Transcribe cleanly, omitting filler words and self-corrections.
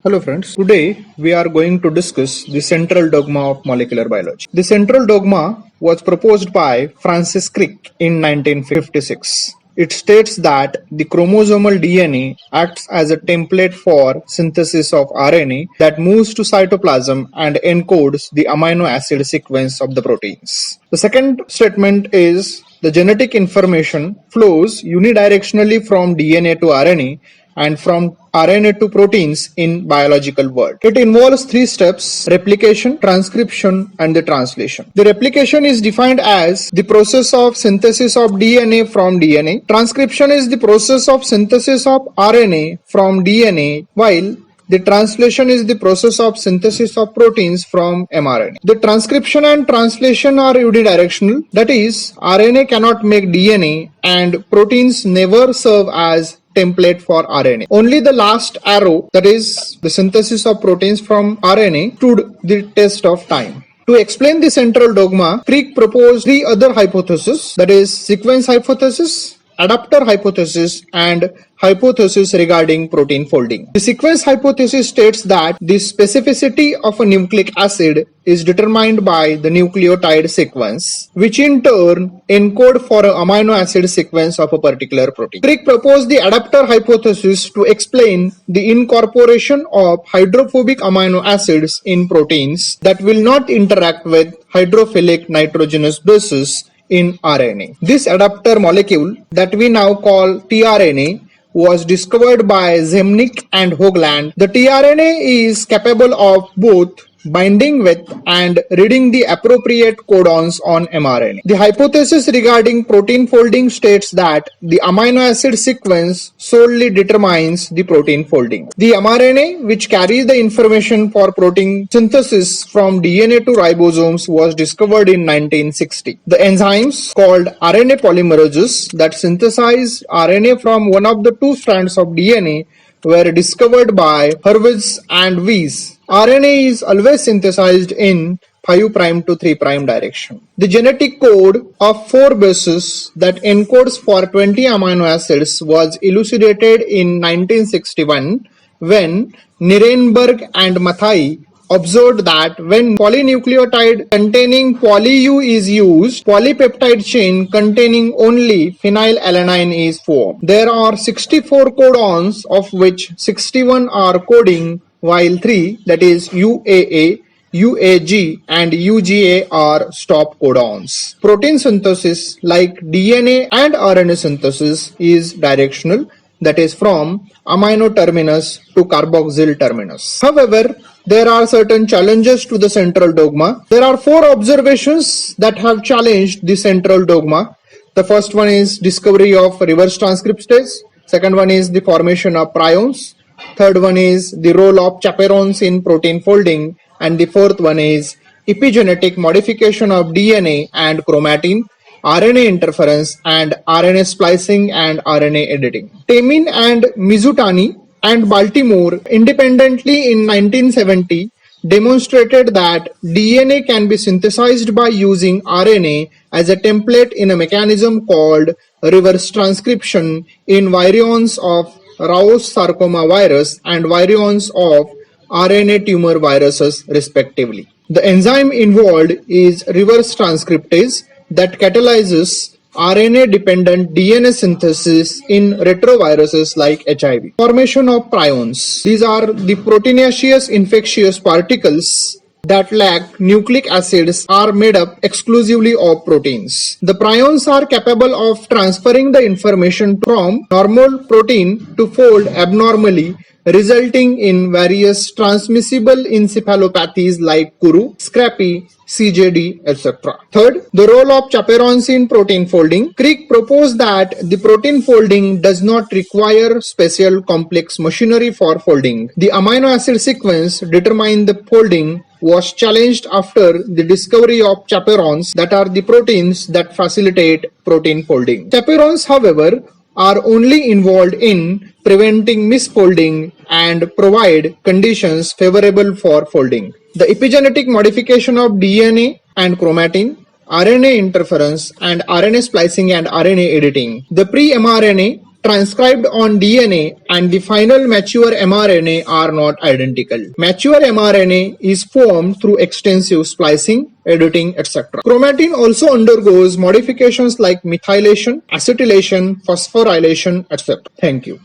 Hello friends, today we are going to discuss the central dogma of molecular biology. The central dogma was proposed by Francis Crick in 1956. It states that the chromosomal DNA acts as a template for synthesis of RNA that moves to cytoplasm and encodes the amino acid sequence of the proteins. The second statement is the genetic information flows unidirectionally from DNA to RNA and from RNA to proteins in biological world. It involves three steps: replication, transcription, and the translation. The replication is defined as the process of synthesis of DNA from DNA. Transcription is the process of synthesis of RNA from DNA, while the translation is the process of synthesis of proteins from mRNA. The transcription and translation are unidirectional, that is, RNA cannot make DNA and proteins never serve as template for RNA. Only the last arrow, that is the synthesis of proteins from RNA, stood the test of time. To explain the central dogma, Crick proposed three other hypotheses, that is sequence hypothesis, adapter hypothesis, and hypothesis regarding protein folding. The sequence hypothesis states that the specificity of a nucleic acid is determined by the nucleotide sequence, which in turn encode for an amino acid sequence of a particular protein. Crick proposed the adapter hypothesis to explain the incorporation of hydrophobic amino acids in proteins that will not interact with hydrophilic nitrogenous bases in RNA. This adapter molecule that we now call tRNA was discovered by Zemnick and Hoagland. The tRNA is capable of both binding with and reading the appropriate codons on mRNA. The hypothesis regarding protein folding states that the amino acid sequence solely determines the protein folding. The mRNA, which carries the information for protein synthesis from DNA to ribosomes, was discovered in 1960. The enzymes called RNA polymerases that synthesize RNA from one of the two strands of DNA were discovered by Hurwitz and Weiss. RNA is always synthesized in 5' to 3' direction. The genetic code of 4 bases that encodes for 20 amino acids was elucidated in 1961 when Nirenberg and Mathai observed that when polynucleotide containing poly-U is used, polypeptide chain containing only phenylalanine is formed. There are 64 codons, of which 61 are coding, while 3, that is UAA, UAG and UGA are stop codons. Protein synthesis, like DNA and RNA synthesis, is directional, that is from amino terminus to carboxyl terminus. However, there are certain challenges to the central dogma. There are 4 observations that have challenged the central dogma. The first one is discovery of reverse transcriptase. Second one is the formation of prions. Third one is the role of chaperones in protein folding. And the fourth one is epigenetic modification of DNA and chromatin, RNA interference, and RNA splicing and RNA editing. Temin and Mizutani and Baltimore independently in 1970 demonstrated that DNA can be synthesized by using RNA as a template in a mechanism called reverse transcription in virions of Rous sarcoma virus and virions of RNA tumor viruses respectively. The enzyme involved is reverse transcriptase that catalyzes RNA-dependent DNA synthesis in retroviruses like HIV. Formation of prions. These are the proteinaceous infectious particles that lack nucleic acids are made up exclusively of proteins. The prions are capable of transferring the information from normal protein to fold abnormally, resulting in various transmissible encephalopathies like Kuru, Scrappy, CJD, etc. Third, the role of chaperones in protein folding. Crick proposed that the protein folding does not require special complex machinery for folding. The amino acid sequence determining the folding was challenged after the discovery of chaperones, that are the proteins that facilitate protein folding. Chaperones, however, are only involved in preventing misfolding and provide conditions favorable for folding. The epigenetic modification of DNA and chromatin, RNA interference, and RNA splicing and RNA editing. The pre-mRNA transcribed on DNA and the final mature mRNA are not identical. Mature mRNA is formed through extensive splicing, editing, etc. Chromatin also undergoes modifications like methylation, acetylation, phosphorylation, etc. Thank you.